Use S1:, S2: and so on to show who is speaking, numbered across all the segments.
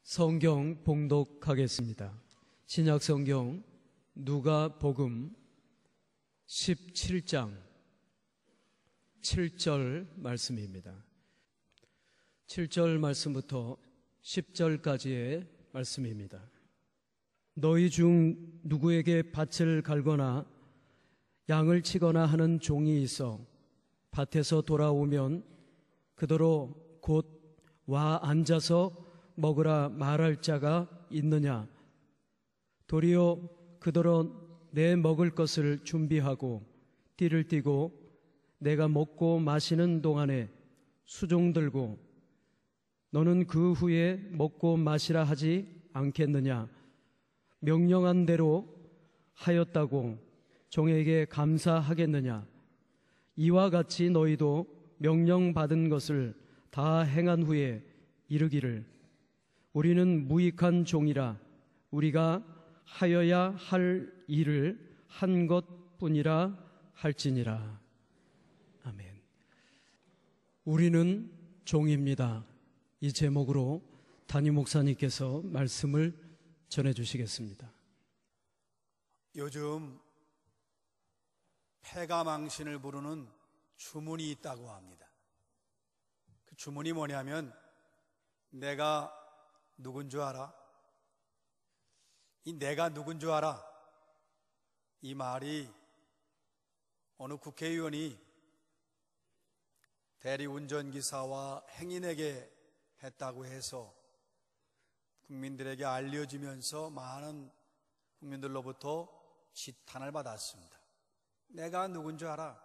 S1: 성경 봉독하겠습니다. 신약 성경 누가복음 17장 7절 말씀입니다. 7절 말씀부터 10절까지의 말씀입니다. 너희 중 누구에게 밭을 갈거나 양을 치거나 하는 종이 있어 밭에서 돌아오면 그더러 곧 와 앉아서 먹으라 말할 자가 있느냐? 도리어 그더러 내 먹을 것을 준비하고 띠를 띠고 내가 먹고 마시는 동안에 수종 들고 너는 그 후에 먹고 마시라 하지 않겠느냐? 명령한 대로 하였다고 종에게 감사하겠느냐? 이와 같이 너희도 명령받은 것을 다 행한 후에 이르기를 우리는 무익한 종이라 우리가 하여야 할 일을 한 것뿐이라 할지니라. 아멘. 우리는 종입니다. 이 제목으로 담임 목사님께서 말씀을 전해주시겠습니다.
S2: 요즘 폐가망신을 부르는 주문이 있다고 합니다. 그 주문이 뭐냐면 내가 누군 줄 알아? 이 내가 누군 줄 알아? 이 말이 어느 국회의원이 대리운전기사와 행인에게 했다고 해서 국민들에게 알려지면서 많은 국민들로부터 지탄을 받았습니다. 내가 누군 줄 알아?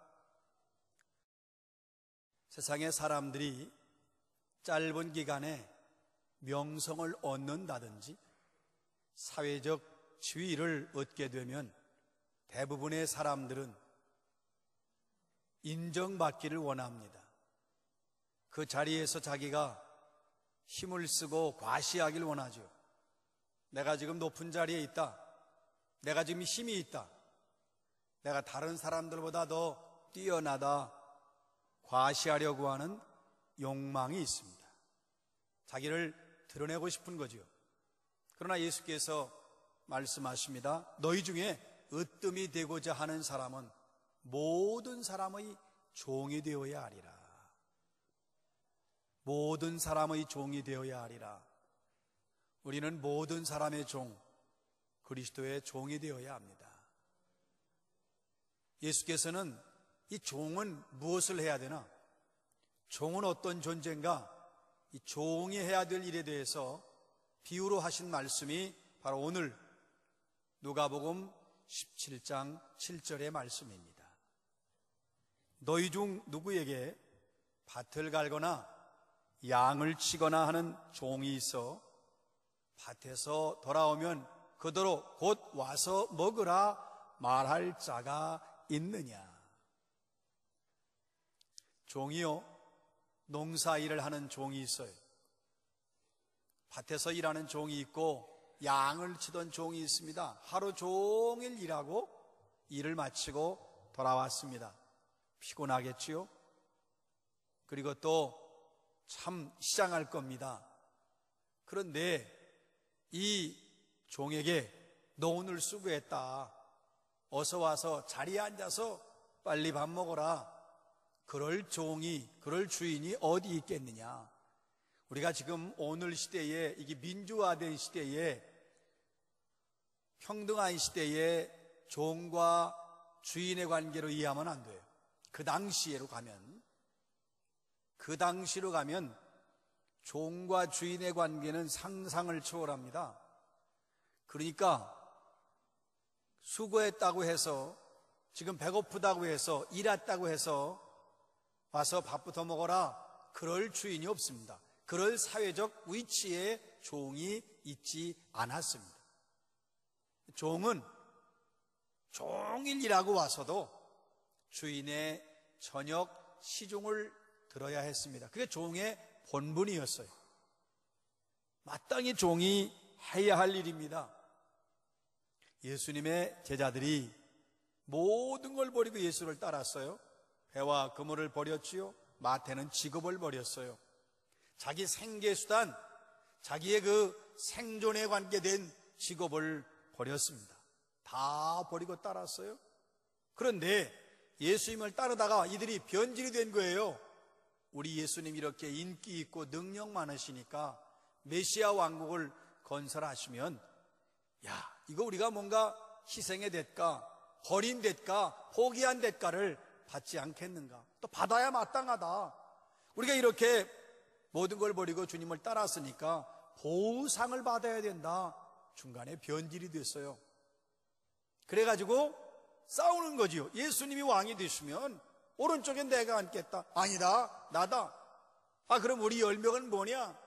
S2: 세상의 사람들이 짧은 기간에 명성을 얻는다든지 사회적 지위를 얻게 되면 대부분의 사람들은 인정받기를 원합니다. 그 자리에서 자기가 힘을 쓰고 과시하길 원하죠. 내가 지금 높은 자리에 있다. 내가 지금 힘이 있다. 내가 다른 사람들보다 더 뛰어나다. 과시하려고 하는 욕망이 있습니다. 자기를 드러내고 싶은 거죠. 그러나 예수께서 말씀하십니다. 너희 중에 으뜸이 되고자 하는 사람은 모든 사람의 종이 되어야 하리라. 모든 사람의 종이 되어야 하리라. 우리는 모든 사람의 종, 그리스도의 종이 되어야 합니다. 예수께서는 이 종은 무엇을 해야 되나? 종은 어떤 존재인가? 이 종이 해야 될 일에 대해서 비유로 하신 말씀이 바로 오늘 누가복음 17장 7절의 말씀입니다. 너희 중 누구에게 밭을 갈거나 양을 치거나 하는 종이 있어 밭에서 돌아오면 그대로 곧 와서 먹으라 말할 자가 있느냐? 종이요, 농사일을 하는 종이 있어요. 밭에서 일하는 종이 있고 양을 치던 종이 있습니다. 하루 종일 일하고 일을 마치고 돌아왔습니다. 피곤하겠지요? 그리고 또 참 시장할 겁니다. 그런데 이 종에게 너 오늘 수고했다. 어서 와서 자리에 앉아서 빨리 밥 먹어라. 그럴 종이, 그럴 주인이 어디 있겠느냐? 우리가 지금 오늘 시대에, 이게 민주화된 시대에, 평등한 시대에 종과 주인의 관계로 이해하면 안 돼요. 그 당시로 가면 종과 주인의 관계는 상상을 초월합니다. 그러니까 수고했다고 해서, 지금 배고프다고 해서, 일했다고 해서 와서 밥부터 먹어라, 그럴 주인이 없습니다. 그럴 사회적 위치에 종이 있지 않았습니다. 종은 종일 일하고 와서도 주인의 저녁 시중을 들어야 했습니다. 그게 종의 본분이었어요. 마땅히 종이 해야 할 일입니다. 예수님의 제자들이 모든 걸 버리고 예수를 따랐어요. 배와 그물을 버렸지요. 마태는 직업을 버렸어요. 자기 생계수단, 자기의 그 생존에 관계된 직업을 버렸습니다. 다 버리고 따랐어요. 그런데 예수님을 따르다가 이들이 변질이 된 거예요. 우리 예수님 이렇게 인기 있고 능력 많으시니까 메시아 왕국을 건설하시면, 야, 이거 우리가 뭔가 희생의 대가, 버린 대가, 포기한 대가를 받지 않겠는가? 또 받아야 마땅하다. 우리가 이렇게 모든 걸 버리고 주님을 따랐으니까 보상을 받아야 된다. 중간에 변질이 됐어요. 그래가지고 싸우는 거지요. 예수님이 왕이 되시면 오른쪽엔 내가 앉겠다. 아니다, 나다. 아, 그럼 우리 10명은 뭐냐?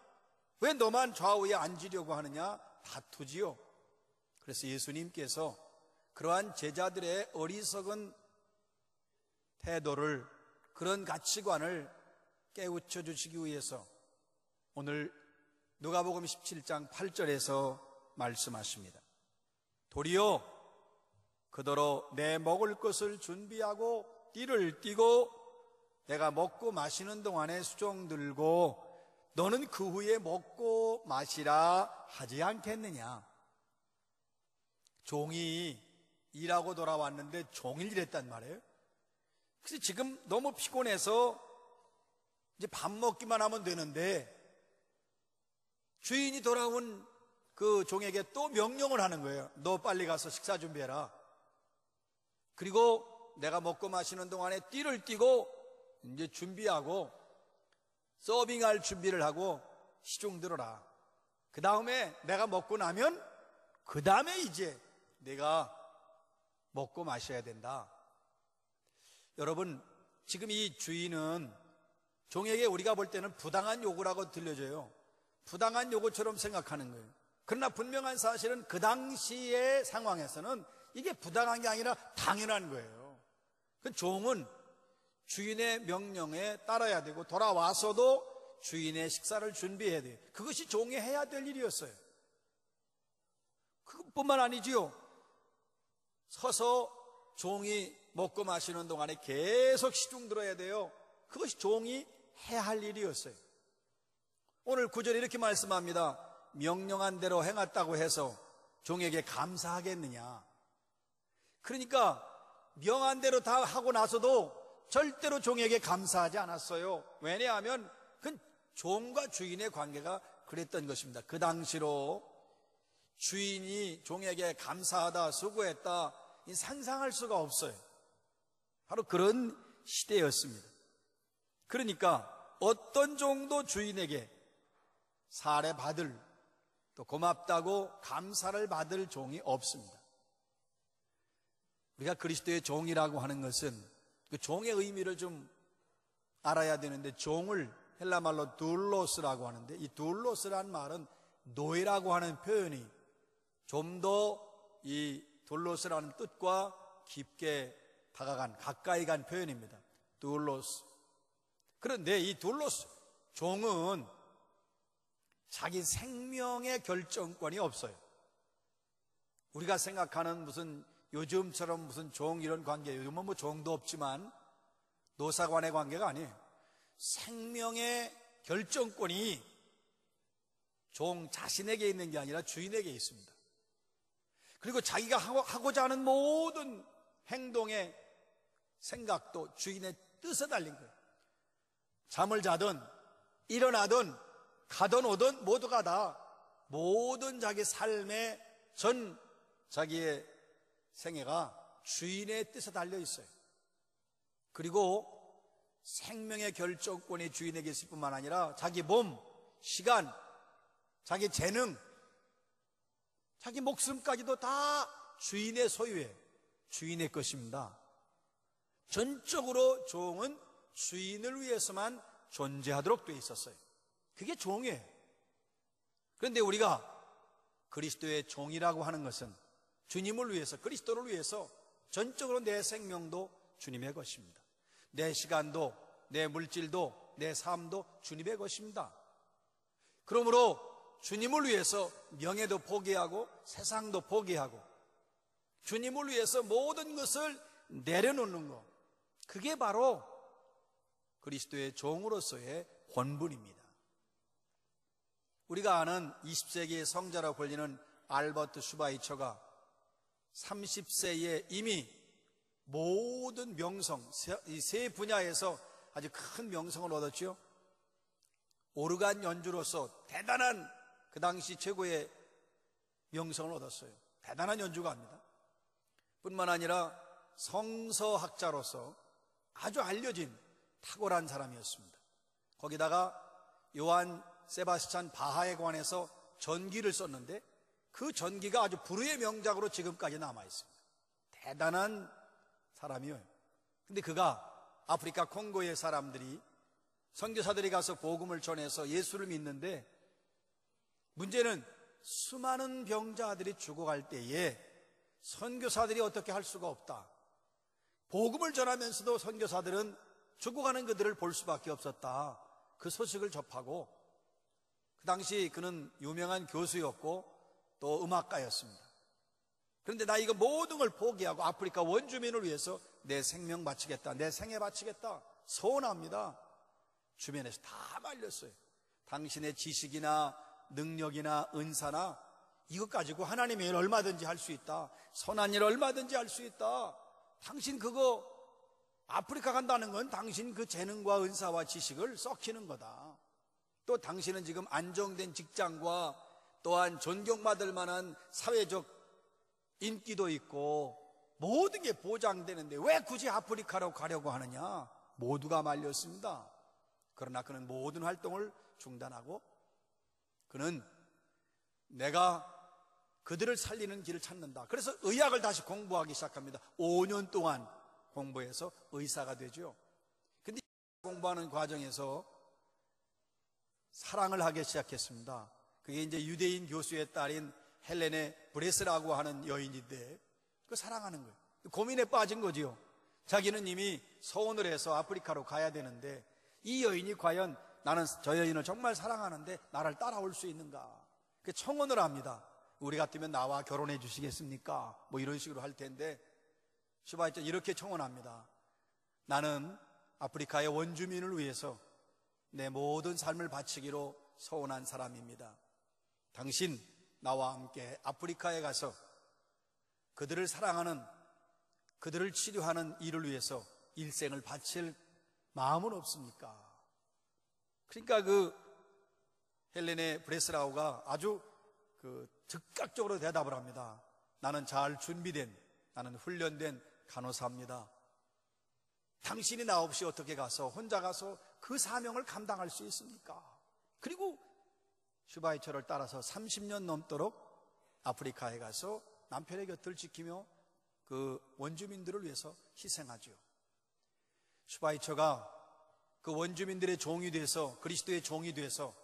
S2: 왜 너만 좌우에 앉으려고 하느냐? 다투지요. 그래서 예수님께서 그러한 제자들의 어리석은 태도를, 그런 가치관을 깨우쳐 주시기 위해서 오늘 누가복음 17장 8절에서 말씀하십니다. 도리어 그더러 내 먹을 것을 준비하고 띠를 띠고 내가 먹고 마시는 동안에 수종 들고 너는 그 후에 먹고 마시라 하지 않겠느냐. 종이 일하고 돌아왔는데 종일 일했단 말이에요. 그래서 지금 너무 피곤해서 이제 밥 먹기만 하면 되는데 주인이 돌아온 그 종에게 또 명령을 하는 거예요. 너 빨리 가서 식사 준비해라. 그리고 내가 먹고 마시는 동안에 띠를 띠고 이제 준비하고 서빙할 준비를 하고 시중 들어라. 그 다음에 내가 먹고 나면 그 다음에 이제 내가 먹고 마셔야 된다. 여러분, 지금 이 주인은 종에게 우리가 볼 때는 부당한 요구라고 들려져요. 부당한 요구처럼 생각하는 거예요. 그러나 분명한 사실은 그 당시의 상황에서는 이게 부당한 게 아니라 당연한 거예요. 그 종은 주인의 명령에 따라야 되고 돌아와서도 주인의 식사를 준비해야 돼요. 그것이 종이 해야 될 일이었어요. 그것뿐만 아니지요. 서서 종이 먹고 마시는 동안에 계속 시중 들어야 돼요. 그것이 종이 해야 할 일이었어요. 오늘 9절에 이렇게 말씀합니다. 명령한 대로 행했다고 해서 종에게 감사하겠느냐. 그러니까 명한 대로 다 하고 나서도 절대로 종에게 감사하지 않았어요. 왜냐하면 그 종과 주인의 관계가 그랬던 것입니다. 그 당시로 주인이 종에게 감사하다, 수고했다, 상상할 수가 없어요. 바로 그런 시대였습니다. 그러니까 어떤 종도 주인에게 사례받을, 또 고맙다고 감사를 받을 종이 없습니다. 우리가 그리스도의 종이라고 하는 것은 그 종의 의미를 좀 알아야 되는데, 종을 헬라말로 둘로스라고 하는데, 이 둘로스란 말은 노예라고 하는 표현이 좀 더 이 둘로스라는 뜻과 깊게 다가간, 가까이 간 표현입니다. 둘로스. 그런데 이 둘로스, 종은 자기 생명의 결정권이 없어요. 우리가 생각하는 무슨 요즘처럼 무슨 종 이런 관계, 요즘은 뭐 종도 없지만 노사관의 관계가 아니에요. 생명의 결정권이 종 자신에게 있는 게 아니라 주인에게 있습니다. 그리고 자기가 하고자 하는 모든 행동의 생각도 주인의 뜻에 달린 거예요. 잠을 자든 일어나든 가든 오든 모두가 다 모든 자기 삶의 전 자기의 생애가 주인의 뜻에 달려 있어요. 그리고 생명의 결정권이 주인에게 있을 뿐만 아니라 자기 몸, 시간, 자기 재능, 자기 목숨까지도 다 주인의 소유예요. 주인의 것입니다. 전적으로 종은 주인을 위해서만 존재하도록 되어 있었어요. 그게 종이에요. 그런데 우리가 그리스도의 종이라고 하는 것은 주님을 위해서, 그리스도를 위해서 전적으로 내 생명도 주님의 것입니다. 내 시간도, 내 물질도, 내 삶도 주님의 것입니다. 그러므로 주님을 위해서 명예도 포기하고 세상도 포기하고 주님을 위해서 모든 것을 내려놓는 것, 그게 바로 그리스도의 종으로서의 본분입니다. 우리가 아는 20세기의 성자라고 불리는 알버트 슈바이처가 30세에 이미 모든 명성, 이 세 분야에서 아주 큰 명성을 얻었죠. 오르간 연주로서 대단한 그 당시 최고의 명성을 얻었어요. 대단한 연주가 합니다. 뿐만 아니라 성서학자로서 아주 알려진 탁월한 사람이었습니다. 거기다가 요한 세바스찬 바하에 관해서 전기를 썼는데 그 전기가 아주 불후의 명작으로 지금까지 남아있습니다. 대단한 사람이에요. 근데 그가 아프리카 콩고의 사람들이 선교사들이 가서 복음을 전해서 예수를 믿는데 문제는 수많은 병자들이 죽어갈 때에 선교사들이 어떻게 할 수가 없다. 복음을 전하면서도 선교사들은 죽어가는 그들을 볼 수밖에 없었다. 그 소식을 접하고 그 당시 그는 유명한 교수였고 또 음악가였습니다. 그런데 나 이거 모든 걸 포기하고 아프리카 원주민을 위해서 내 생명 바치겠다, 내 생애 바치겠다 소원합니다. 주변에서 다 말렸어요. 당신의 지식이나 능력이나 은사나 이것 가지고 하나님의 일 얼마든지 할 수 있다, 선한 일 얼마든지 할 수 있다. 당신 그거 아프리카 간다는 건 당신 그 재능과 은사와 지식을 썩히는 거다. 또 당신은 지금 안정된 직장과 또한 존경받을 만한 사회적 인기도 있고 모든 게 보장되는데 왜 굳이 아프리카로 가려고 하느냐. 모두가 말렸습니다. 그러나 그는 모든 활동을 중단하고 그는 내가 그들을 살리는 길을 찾는다. 그래서 의학을 다시 공부하기 시작합니다. 5년 동안 공부해서 의사가 되죠. 근데 공부하는 과정에서 사랑을 하기 시작했습니다. 그게 이제 유대인 교수의 딸인 헬레네 브레스라고 하는 여인인데 그 사랑하는 거예요. 고민에 빠진 거지요. 자기는 이미 서원을 해서 아프리카로 가야 되는데 이 여인이 과연 나는 저 여인을 정말 사랑하는데 나를 따라올 수 있는가. 그 청혼을 합니다. 우리 같으면 나와 결혼해 주시겠습니까? 뭐 이런 식으로 할 텐데 슈바이처 이렇게 청혼합니다. 나는 아프리카의 원주민을 위해서 내 모든 삶을 바치기로 서원한 사람입니다. 당신 나와 함께 아프리카에 가서 그들을 사랑하는, 그들을 치료하는 일을 위해서 일생을 바칠 마음은 없습니까? 그러니까 그 헬레네 브레스라우가 아주 즉각적으로 대답을 합니다. 나는 잘 준비된, 나는 훈련된 간호사입니다. 당신이 나 없이 어떻게 가서 혼자 가서 그 사명을 감당할 수 있습니까? 그리고 슈바이처를 따라서 30년 넘도록 아프리카에 가서 남편의 곁을 지키며 그 원주민들을 위해서 희생하죠. 슈바이처가 그 원주민들의 종이 돼서 그리스도의 종이 돼서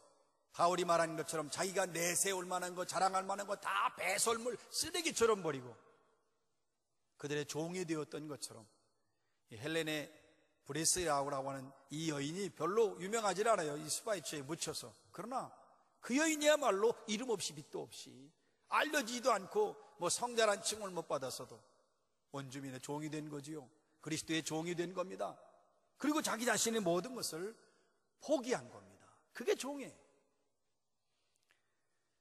S2: 바울이 말하는 것처럼 자기가 내세울 만한 거, 자랑할 만한 거 다 배설물, 쓰레기처럼 버리고 그들의 종이 되었던 것처럼 헬레네 브레스라우라고 하는 이 여인이 별로 유명하지 않아요. 이 슈바이처에 묻혀서. 그러나 그 여인이야말로 이름 없이 빛도 없이 알려지지도 않고 뭐 성자란 칭을 못 받았어도 원주민의 종이 된 거지요. 그리스도의 종이 된 겁니다. 그리고 자기 자신의 모든 것을 포기한 겁니다. 그게 종이에요.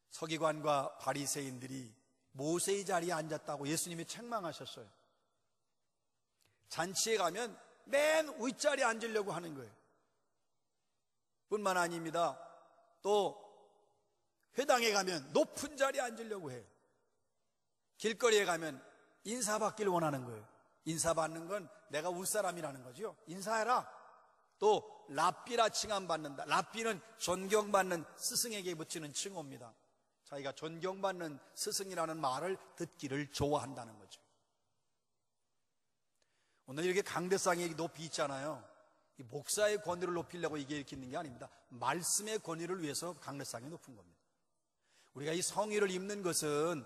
S2: 서기관과 바리새인들이 모세의 자리에 앉았다고 예수님이 책망하셨어요. 잔치에 가면 맨 윗자리에 앉으려고 하는 거예요. 뿐만 아닙니다. 또 회당에 가면 높은 자리에 앉으려고 해요. 길거리에 가면 인사받기를 원하는 거예요. 인사받는 건 내가 윗사람이라는 거죠. 인사해라. 또 랍비라 칭함받는다. 랍비는 존경받는 스승에게 붙이는 칭호입니다. 자기가 존경받는 스승이라는 말을 듣기를 좋아한다는 거죠. 오늘 이렇게 강대상이 높이 있잖아요. 이 목사의 권위를 높이려고 이게 이렇게 있는 게 아닙니다. 말씀의 권위를 위해서 강대상이 높은 겁니다. 우리가 이 성의를 입는 것은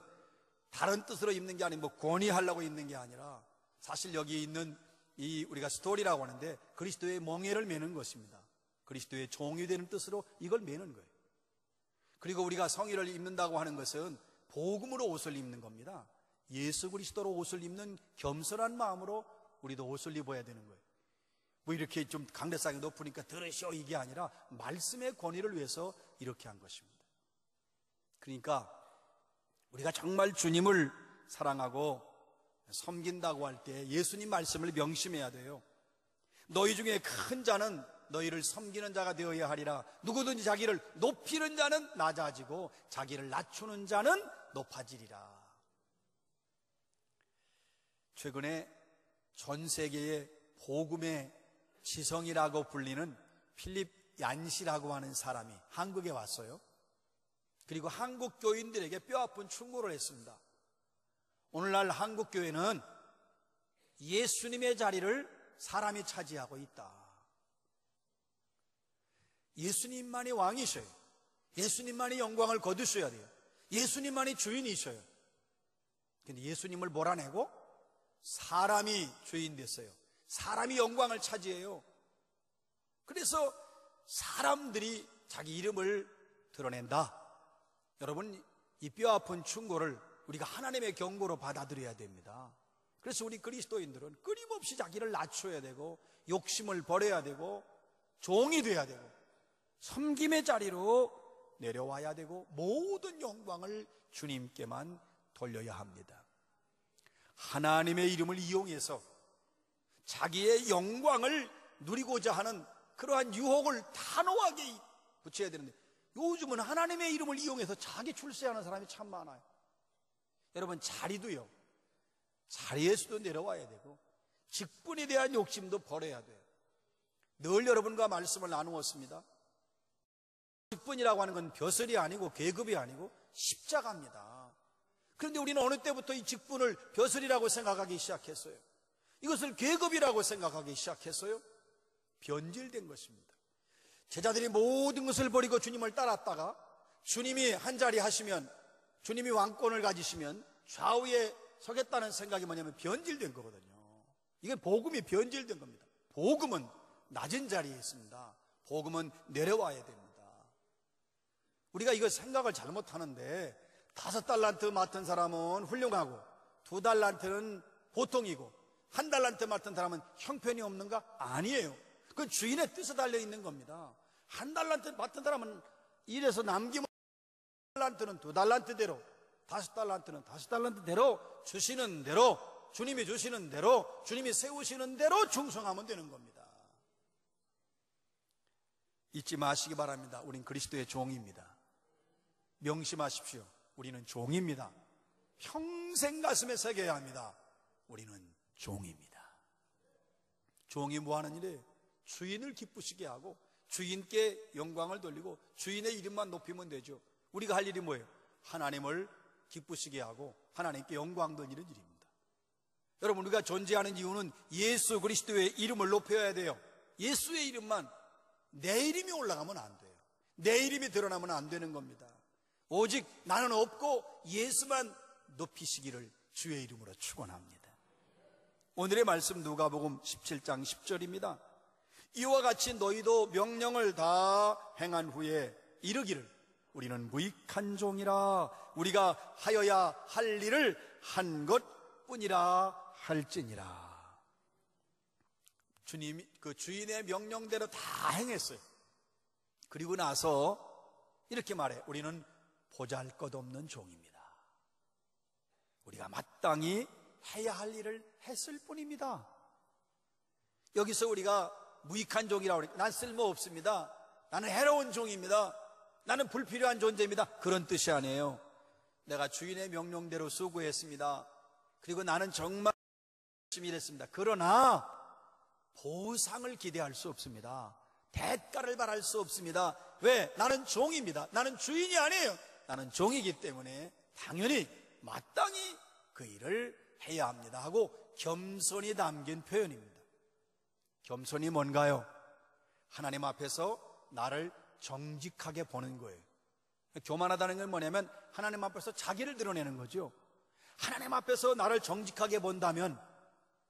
S2: 다른 뜻으로 입는 게 아니고 뭐 권위하려고 입는 게 아니라 사실 여기 있는 이 우리가 스토리라고 하는데 그리스도의 멍에를 매는 것입니다. 그리스도의 종이 되는 뜻으로 이걸 매는 거예요. 그리고 우리가 성의를 입는다고 하는 것은 복음으로 옷을 입는 겁니다. 예수 그리스도로 옷을 입는 겸손한 마음으로 우리도 옷을 입어야 되는 거예요. 뭐 이렇게 좀 강대상이 높으니까 들으시오 이게 아니라 말씀의 권위를 위해서 이렇게 한 것입니다. 그러니까 우리가 정말 주님을 사랑하고 섬긴다고 할 때 예수님 말씀을 명심해야 돼요. 너희 중에 큰 자는 너희를 섬기는 자가 되어야 하리라. 누구든지 자기를 높이는 자는 낮아지고 자기를 낮추는 자는 높아지리라. 최근에 전 세계의 복음의 지성이라고 불리는 필립 얀시라고 하는 사람이 한국에 왔어요. 그리고 한국 교인들에게 뼈아픈 충고를 했습니다. 오늘날 한국 교회는 예수님의 자리를 사람이 차지하고 있다. 예수님만이 왕이셔요. 예수님만이 영광을 거두셔야 돼요. 예수님만이 주인이셔요. 근데 예수님을 몰아내고 사람이 주인 됐어요. 사람이 영광을 차지해요. 그래서 사람들이 자기 이름을 드러낸다. 여러분, 이 뼈아픈 충고를 우리가 하나님의 경고로 받아들여야 됩니다. 그래서 우리 그리스도인들은 끊임없이 자기를 낮춰야 되고 욕심을 버려야 되고 종이 돼야 되고 섬김의 자리로 내려와야 되고 모든 영광을 주님께만 돌려야 합니다. 하나님의 이름을 이용해서 자기의 영광을 누리고자 하는 그러한 유혹을 단호하게 붙여야 되는데, 요즘은 하나님의 이름을 이용해서 자기 출세하는 사람이 참 많아요. 여러분, 자리도요, 자리에서도 내려와야 되고 직분에 대한 욕심도 버려야 돼요. 늘 여러분과 말씀을 나누었습니다. 직분이라고 하는 건 벼슬이 아니고 계급이 아니고 십자가입니다. 그런데 우리는 어느 때부터 이 직분을 벼슬이라고 생각하기 시작했어요. 이것을 계급이라고 생각하기 시작했어요. 변질된 것입니다. 제자들이 모든 것을 버리고 주님을 따랐다가 주님이 한자리 하시면, 주님이 왕권을 가지시면 좌우에 서겠다는 생각이 뭐냐면 변질된 거거든요. 이게 복음이 변질된 겁니다. 복음은 낮은 자리에 있습니다. 복음은 내려와야 됩니다. 우리가 이거 생각을 잘못하는데, 5달란트 맡은 사람은 훌륭하고 2달란트는 보통이고 1달란트 맡은 사람은 형편이 없는가? 아니에요. 그건 주인의 뜻에 달려 있는 겁니다. 1달란트 맡은 사람은 일해서 남기면 2달란트는 2달란트대로, 5달란트는 5달란트대로 주시는 대로, 주님이 주시는 대로, 주님이 세우시는 대로 충성하면 되는 겁니다. 잊지 마시기 바랍니다. 우린 그리스도의 종입니다. 명심하십시오. 우리는 종입니다. 평생 가슴에 새겨야 합니다. 우리는 종입니다. 종이 뭐 하는 일이에요? 주인을 기쁘시게 하고 주인께 영광을 돌리고 주인의 이름만 높이면 되죠. 우리가 할 일이 뭐예요? 하나님을 기쁘시게 하고 하나님께 영광 돌리는 일입니다. 여러분, 우리가 존재하는 이유는 예수 그리스도의 이름을 높여야 돼요. 예수의 이름만, 내 이름이 올라가면 안 돼요. 내 이름이 드러나면 안 되는 겁니다. 오직 나는 없고 예수만 높이시기를 주의 이름으로 축원합니다. 오늘의 말씀 누가복음 17장 10절입니다. 이와 같이 너희도 명령을 다 행한 후에 이르기를 우리는 무익한 종이라 우리가 하여야 할 일을 한 것뿐이라 할지니라. 주님이 그 주인의 명령대로 다 행했어요. 그리고 나서 이렇게 말해, 우리는 보잘것없는 종입니다. 우리가 마땅히 해야 할 일을 했을 뿐입니다. 여기서 우리가 무익한 종이라고 그러니까 난 쓸모없습니다, 나는 해로운 종입니다, 나는 불필요한 존재입니다, 그런 뜻이 아니에요. 내가 주인의 명령대로 수고했습니다. 그리고 나는 정말 열심히 일했습니다. 그러나 보상을 기대할 수 없습니다. 대가를 바랄 수 없습니다. 왜? 나는 종입니다. 나는 주인이 아니에요. 나는 종이기 때문에 당연히 마땅히 그 일을 해야 합니다 하고 겸손이 담긴 표현입니다. 겸손이 뭔가요? 하나님 앞에서 나를 정직하게 보는 거예요. 교만하다는 건 뭐냐면 하나님 앞에서 자기를 드러내는 거죠. 하나님 앞에서 나를 정직하게 본다면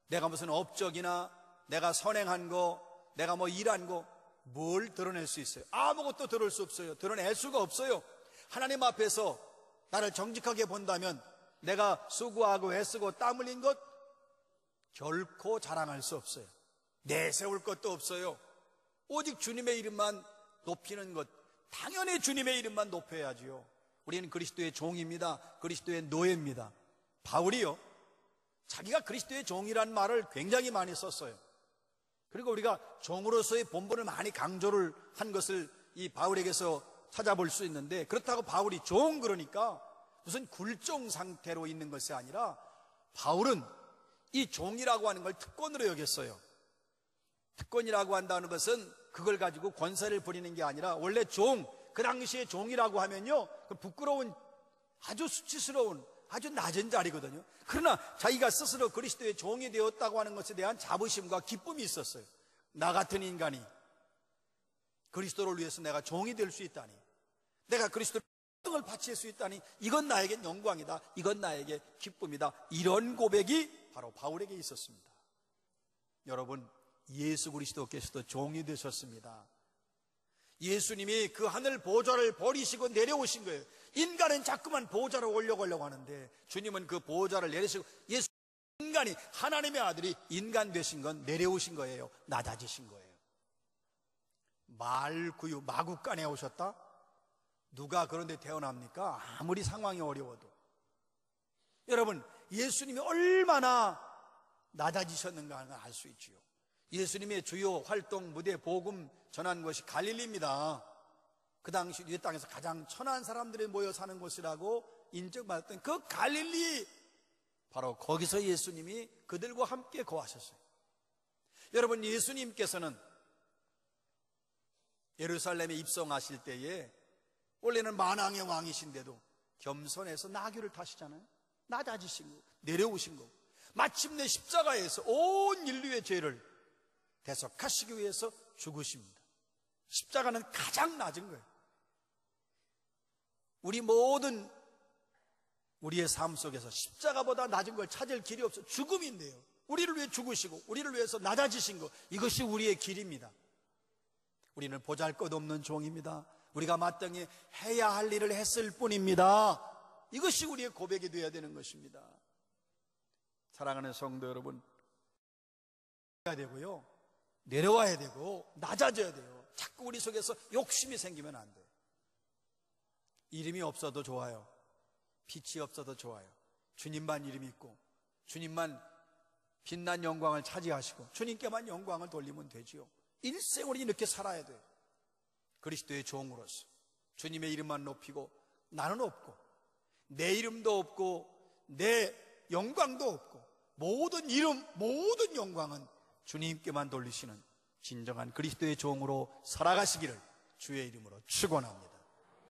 S2: 내가 무슨 업적이나 내가 선행한 거, 내가 뭐 일한 거, 뭘 드러낼 수 있어요? 아무것도 드러낼 수 없어요. 드러낼 수가 없어요. 하나님 앞에서 나를 정직하게 본다면 내가 수고하고 애쓰고 땀 흘린 것 결코 자랑할 수 없어요. 내세울 것도 없어요. 오직 주님의 이름만 높이는 것, 당연히 주님의 이름만 높여야지요. 우리는 그리스도의 종입니다. 그리스도의 노예입니다. 바울이요, 자기가 그리스도의 종이라는 말을 굉장히 많이 썼어요. 그리고 우리가 종으로서의 본분을 많이 강조를 한 것을 이 바울에게서 찾아볼 수 있는데, 그렇다고 바울이 종 그러니까 무슨 굴종 상태로 있는 것이 아니라 바울은 이 종이라고 하는 걸 특권으로 여겼어요. 특권이라고 한다는 것은 그걸 가지고 권세를 부리는 게 아니라, 원래 종, 그 당시에 종이라고 하면요, 그 부끄러운, 아주 수치스러운, 아주 낮은 자리거든요. 그러나 자기가 스스로 그리스도의 종이 되었다고 하는 것에 대한 자부심과 기쁨이 있었어요. 나 같은 인간이 그리스도를 위해서 내가 종이 될 수 있다니, 내가 그리스도를 등을 바칠 수 있다니, 이건 나에겐 영광이다, 이건 나에게 기쁨이다. 이런 고백이 바로 바울에게 있었습니다. 여러분, 예수 그리스도께서도 종이 되셨습니다. 예수님이 그 하늘 보좌를 버리시고 내려오신 거예요. 인간은 자꾸만 보좌를 올려가려고 하는데, 주님은 그 보좌를 내리시고, 예수 인간이, 하나님의 아들이 인간 되신 건 내려오신 거예요. 낮아지신 거예요. 말구유 마구간에 오셨다? 누가 그런데 태어납니까? 아무리 상황이 어려워도. 여러분, 예수님이 얼마나 낮아지셨는가 알 수 있지요. 예수님의 주요 활동, 무대, 복음 전한 것이 갈릴리입니다. 그 당시 이 땅에서 가장 천한 사람들이 모여 사는 곳이라고 인정받았던 그 갈릴리, 바로 거기서 예수님이 그들과 함께 거하셨어요. 여러분, 예수님께서는 예루살렘에 입성하실 때에 원래는 만왕의 왕이신데도 겸손해서 나귀를 타시잖아요. 낮아지신 거, 내려오신 거, 마침내 십자가에서 온 인류의 죄를 대속하시기 위해서 죽으십니다. 십자가는 가장 낮은 거예요. 우리 모든 우리의 삶 속에서 십자가보다 낮은 걸 찾을 길이 없어. 죽음인데요, 우리를 위해 죽으시고 우리를 위해서 낮아지신 것, 이것이 우리의 길입니다. 우리는 보잘것없는 종입니다. 우리가 마땅히 해야 할 일을 했을 뿐입니다. 이것이 우리의 고백이 되어야 되는 것입니다. 사랑하는 성도 여러분, 해야 되고요, 내려와야 되고 낮아져야 돼요. 자꾸 우리 속에서 욕심이 생기면 안 돼요. 이름이 없어도 좋아요. 빛이 없어도 좋아요. 주님만 이름이 있고 주님만 빛난 영광을 차지하시고 주님께만 영광을 돌리면 되지요. 일생을 이렇게 살아야 돼요. 그리스도의 종으로서 주님의 이름만 높이고, 나는 없고 내 이름도 없고 내 영광도 없고, 모든 이름, 모든 영광은 주님께만 돌리시는 진정한 그리스도의 종으로 살아가시기를 주의 이름으로 축원합니다.